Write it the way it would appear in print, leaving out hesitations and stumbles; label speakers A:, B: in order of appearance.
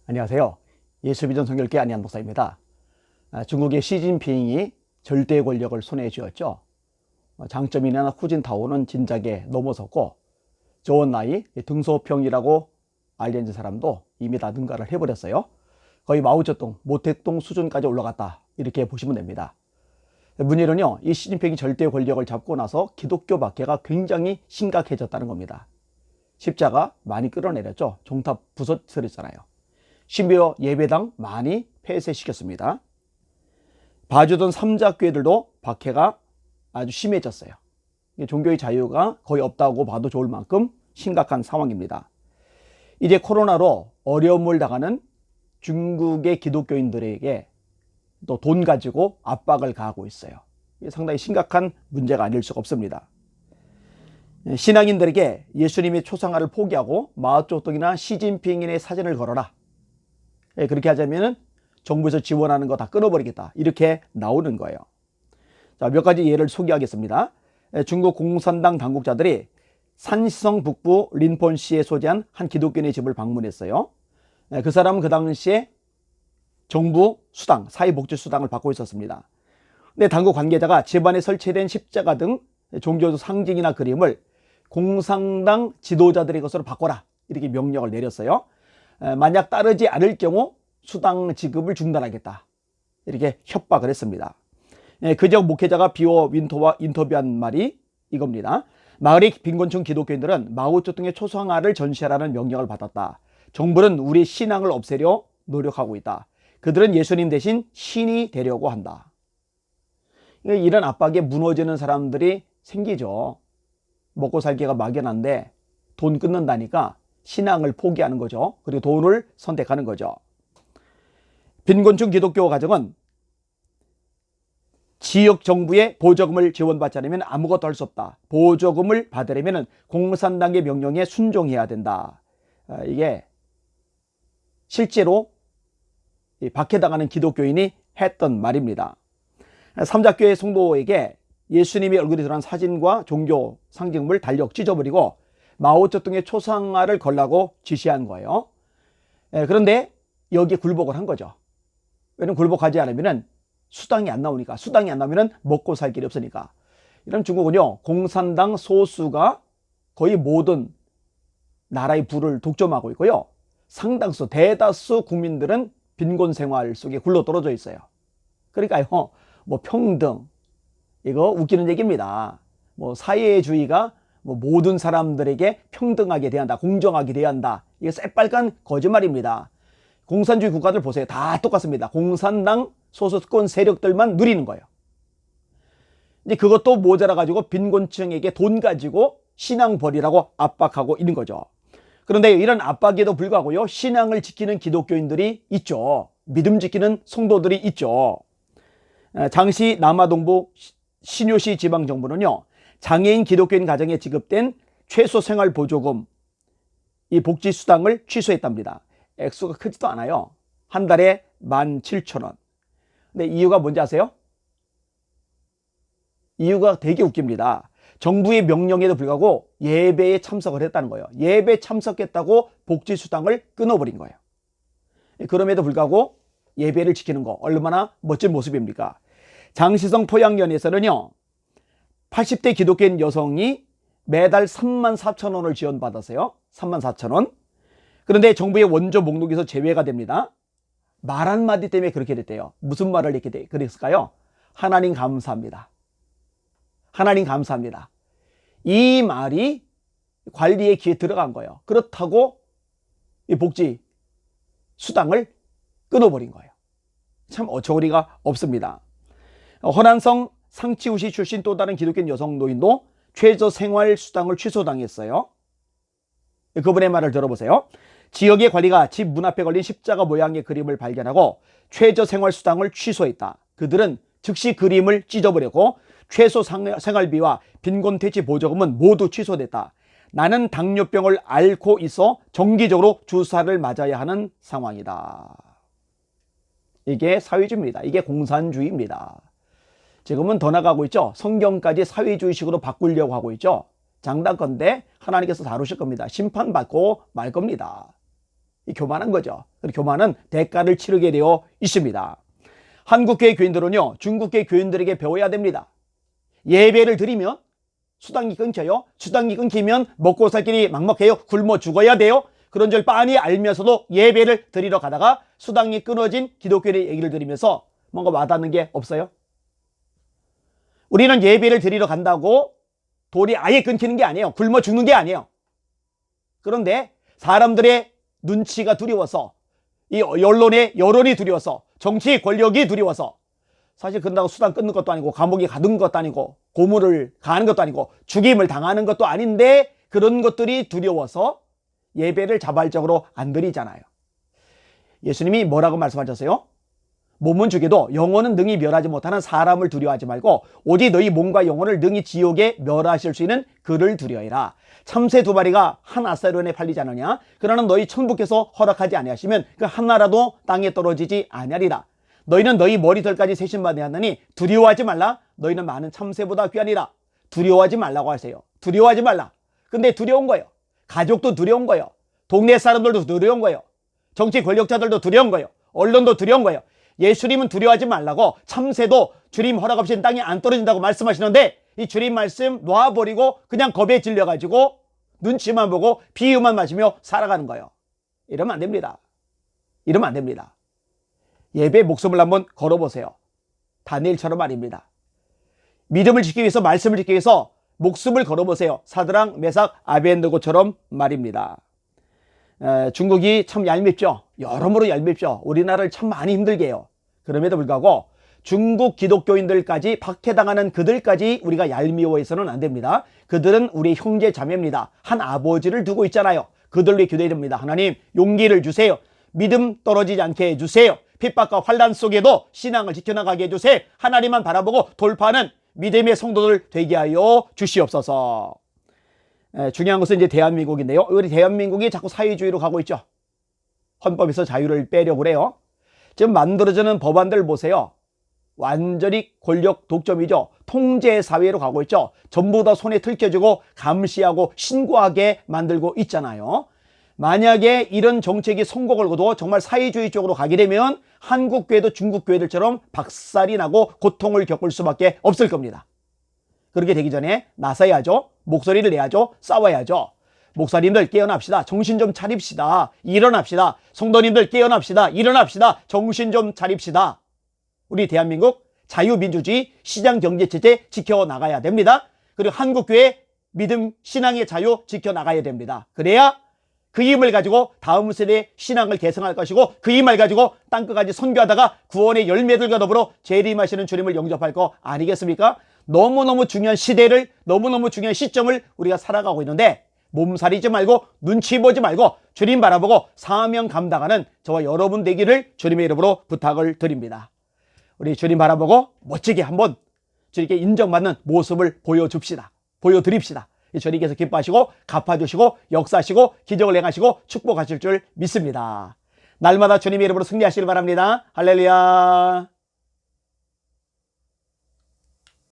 A: 안녕하세요. 예수비전 선교회 안희한 목사입니다. 중국의 시진핑이 절대 권력을 손에 쥐었죠. 장점이나 후진타오는 진작에 넘어섰고 조원나이 등소평이라고 알려진 사람도 이미 다 능가를 해버렸어요. 거의 마오쩌둥, 모택동 수준까지 올라갔다, 이렇게 보시면 됩니다. 문제는요, 이 시진핑이 절대 권력을 잡고 나서 기독교 박해가 굉장히 심각해졌다는 겁니다. 십자가 많이 끌어내렸죠. 종탑 부서뜨렸잖아요. 심지어 예배당 많이 폐쇄시켰습니다. 봐주던 삼자교회들도 박해가 아주 심해졌어요. 종교의 자유가 거의 없다고 봐도 좋을 만큼 심각한 상황입니다. 이제 코로나로 어려움을 당하는 중국의 기독교인들에게 또 돈 가지고 압박을 가하고 있어요. 이게 상당히 심각한 문제가 아닐 수가 없습니다. 신앙인들에게 예수님의 초상화를 포기하고 마오쩌둥이나 시진핑의 사진을 걸어라, 그렇게 하자면 정부에서 지원하는 거 다 끊어버리겠다, 이렇게 나오는 거예요. 자, 몇 가지 예를 소개하겠습니다. 중국 공산당 당국자들이 산시성 북부 린폰시에 소재한 한 기독교인의 집을 방문했어요. 그 사람은 그 당시에 정부 수당, 사회복지수당을 받고 있었습니다. 근데 당국 관계자가 집안에 설치된 십자가 등 종교적 상징이나 그림을 공산당 지도자들의 것으로 바꿔라, 이렇게 명령을 내렸어요. 만약 따르지 않을 경우 수당 지급을 중단하겠다, 이렇게 협박을 했습니다. 그 지역 목회자가 비오 윈터와 인터뷰한 말이 이겁니다. 마을의 빈곤층 기독교인들은 마오쩌둥의 초상화를 전시하라는 명령을 받았다. 정부는 우리 신앙을 없애려 노력하고 있다. 그들은 예수님 대신 신이 되려고 한다. 이런 압박에 무너지는 사람들이 생기죠. 먹고 살기가 막연한데 돈 끊는다니까 신앙을 포기하는 거죠. 그리고 돈을 선택하는 거죠. 빈곤층 기독교 가정은 지역 정부의 보조금을 지원받지 않으면 아무것도 할 수 없다. 보조금을 받으려면 공산당의 명령에 순종해야 된다. 이게 실제로 박해당하는 기독교인이 했던 말입니다. 삼자교회 성도에게 예수님의 얼굴이 드러난 사진과 종교 상징물 달력 찢어버리고 마오쩌둥의 초상화를 걸라고 지시한 거예요. 그런데 여기에 굴복을 한 거죠. 왜냐면 굴복하지 않으면 수당이 안 나오니까, 수당이 안 나오면 먹고 살 길이 없으니까. 이런 중국은요, 공산당 소수가 거의 모든 나라의 부를 독점하고 있고요, 상당수, 대다수 국민들은 빈곤 생활 속에 굴러 떨어져 있어요. 그러니까요, 뭐 평등, 이거 웃기는 얘기입니다. 뭐 사회주의가 뭐 모든 사람들에게 평등하게 대한다, 공정하게 대한다, 이게 새빨간 거짓말입니다. 공산주의 국가들 보세요. 다 똑같습니다. 공산당 소수권 세력들만 누리는 거예요. 이제 그것도 모자라 가지고 빈곤층에게 돈 가지고 신앙 버리라고 압박하고 있는 거죠. 그런데 이런 압박에도 불구하고요, 신앙을 지키는 기독교인들이 있죠. 믿음 지키는 성도들이 있죠. 장시 남아동부 신효시 지방정부는요, 장애인 기독교인 가정에 지급된 최소 생활 보조금, 이 복지수당을 취소했답니다. 액수가 크지도 않아요. 한 달에 17,000원. 근데 이유가 뭔지 아세요? 이유가 되게 웃깁니다. 정부의 명령에도 불구하고 예배에 참석을 했다는 거예요. 예배 참석했다고 복지수당을 끊어버린 거예요. 그럼에도 불구하고 예배를 지키는 거 얼마나 멋진 모습입니까? 장시성 포양연에서는요, 80대 기독교인 여성이 매달 34,000원을 지원받았어요. 34,000원. 그런데 정부의 원조 목록에서 제외가 됩니다. 말 한마디 때문에 그렇게 됐대요. 무슨 말을 이렇게 그랬을까요? 하나님 감사합니다. 하나님 감사합니다. 이 말이 관리의 귀에 들어간 거예요. 그렇다고 이 복지 수당을 끊어버린 거예요. 참 어처구니가 없습니다. 허난성 상치우시 출신 또 다른 기독교인 여성 노인도 최저생활 수당을 취소당했어요. 그분의 말을 들어보세요. 지역의 관리가 집 문 앞에 걸린 십자가 모양의 그림을 발견하고 최저생활수당을 취소했다. 그들은 즉시 그림을 찢어버렸고 최소 생활비와 빈곤퇴치 보조금은 모두 취소됐다. 나는 당뇨병을 앓고 있어 정기적으로 주사를 맞아야 하는 상황이다. 이게 사회주의입니다. 이게 공산주의입니다. 지금은 더 나가고 있죠. 성경까지 사회주의식으로 바꾸려고 하고 있죠. 장단건데 하나님께서 다루실 겁니다. 심판받고 말 겁니다. 이 교만한 거죠. 교만은 대가를 치르게 되어 있습니다. 한국교회 교인들은요, 중국교회 교인들에게 배워야 됩니다. 예배를 드리면 수당이 끊겨요. 수당이 끊기면 먹고 살 길이 막막해요. 굶어 죽어야 돼요. 그런 줄 빤히 알면서도 예배를 드리러 가다가 수당이 끊어진 기독교인의 얘기를 들으면서 뭔가 와닿는 게 없어요? 우리는 예배를 드리러 간다고 돌이 아예 끊기는 게 아니에요. 굶어 죽는 게 아니에요. 그런데 사람들의 눈치가 두려워서, 이 언론의 여론이 두려워서, 정치 권력이 두려워서, 사실 그런다고 수당 끊는 것도 아니고 감옥에 가둔 것도 아니고 고문을 가하는 것도 아니고 죽임을 당하는 것도 아닌데 그런 것들이 두려워서 예배를 자발적으로 안 드리잖아요. 예수님이 뭐라고 말씀하셨어요? 몸은 죽여도 영혼은 능히 멸하지 못하는 사람을 두려워하지 말고 오직 너희 몸과 영혼을 능히 지옥에 멸하실 수 있는 그를 두려워해라. 참새 2마리가 한 아사리온에 팔리지 않느냐? 그러나 너희 천부께서 허락하지 아니하시면 그 하나라도 땅에 떨어지지 아니하리라. 너희는 너희 머리털까지 세심받아야 하느니 두려워하지 말라. 너희는 많은 참새보다 귀하니라. 두려워하지 말라고 하세요. 두려워하지 말라. 근데 두려운 거예요. 가족도 두려운 거예요. 동네 사람들도 두려운 거예요. 정치 권력자들도 두려운 거예요. 언론도 두려운 거예요. 예수님은 두려워하지 말라고, 참새도 주님 허락 없이는 땅에 안 떨어진다고 말씀하시는데 이 주님 말씀 놔버리고 그냥 겁에 질려가지고 눈치만 보고 비유만 마시며 살아가는 거예요. 이러면 안 됩니다. 이러면 안 됩니다. 예배에 목숨을 한번 걸어보세요. 다니엘처럼 말입니다. 믿음을 지키기 위해서, 말씀을 지키기 위해서 목숨을 걸어보세요. 사드랑, 메삭, 아벤느고처럼 말입니다. 중국이 참 얄밉죠. 여러모로 얄밉죠. 우리나라를 참 많이 힘들게 해요. 그럼에도 불구하고 중국 기독교인들까지 박해당하는 그들까지 우리가 얄미워해서는 안 됩니다. 그들은 우리 형제 자매입니다. 한 아버지를 두고 있잖아요. 그들을 위해 기도해야 됩니다. 하나님 용기를 주세요. 믿음 떨어지지 않게 해주세요. 핍박과 환난 속에도 신앙을 지켜나가게 해주세요. 하나님만 바라보고 돌파하는 믿음의 성도들 되게 하여 주시옵소서. 중요한 것은 이제 대한민국인데요. 우리 대한민국이 자꾸 사회주의로 가고 있죠. 헌법에서 자유를 빼려고 그래요. 지금 만들어지는 법안들 보세요. 완전히 권력 독점이죠. 통제 사회로 가고 있죠. 전부 다 손에 들켜주고 감시하고 신고하게 만들고 있잖아요. 만약에 이런 정책이 성공을 거두어 정말 사회주의 쪽으로 가게 되면 한국 교회도 중국 교회들처럼 박살이 나고 고통을 겪을 수밖에 없을 겁니다. 그렇게 되기 전에 나서야죠. 목소리를 내야죠. 싸워야죠. 목사님들 깨어납시다. 정신 좀 차립시다. 일어납시다. 성도님들 깨어납시다. 일어납시다. 정신 좀 차립시다. 우리 대한민국 자유민주주의 시장경제체제 지켜나가야 됩니다. 그리고 한국교회 믿음 신앙의 자유 지켜나가야 됩니다. 그래야 그 힘을 가지고 다음 세대의 신앙을 계승할 것이고 그 힘을 가지고 땅끝까지 선교하다가 구원의 열매들과 더불어 재림하시는 주님을 영접할 거 아니겠습니까? 너무너무 중요한 시대를, 너무너무 중요한 시점을 우리가 살아가고 있는데 몸살이지 말고 눈치 보지 말고 주님 바라보고 사명 감당하는 저와 여러분 되기를 주님의 이름으로 부탁을 드립니다. 우리 주님 바라보고 멋지게 한번 주님께 인정받는 모습을 보여줍시다. 보여드립시다. 주님께서 기뻐하시고 갚아주시고 역사하시고 기적을 행하시고 축복하실 줄 믿습니다. 날마다 주님의 이름으로 승리하시길 바랍니다. 할렐루야.